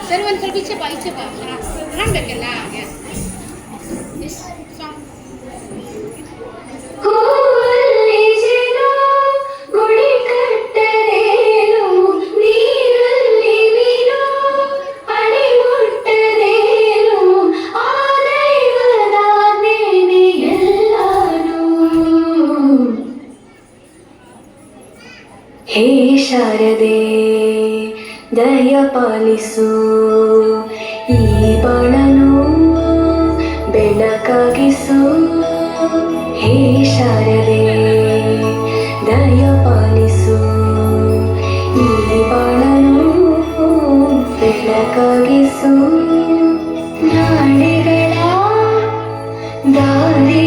ಸರಿ ಒಂದು ಸ್ವಲ್ಪ ಈಚೆ ಬಾ ಹಾಡಬೇಕಲ್ಲ ಹಾಗೆ ಸಾಂಗ್ ಹೂವಲ್ಲಿ ಜೇನು ಗುಡಿ ಕಟ್ಟದೇನು ನೀರಲ್ಲಿ ಮೀನು ಅಡಿ ಮುಟ್ಟದೇನು ಆ ದೈವದ ನೇನೆ ಎಲ್ಲಾನು ಹೇ ಶಾರದೆ ದಯ ಪಾಲಿಸು ಈ ಬಾಳನು ಬೆಳಕಾಗಿಸು ಹೇ ಶಾರದೆ ದಯ ಪಾಲಿಸು ಈ ಬಾಳನು ಬೆಳಕಾಗಿಸು ನಾಡಿಗಳ ದಾರಿ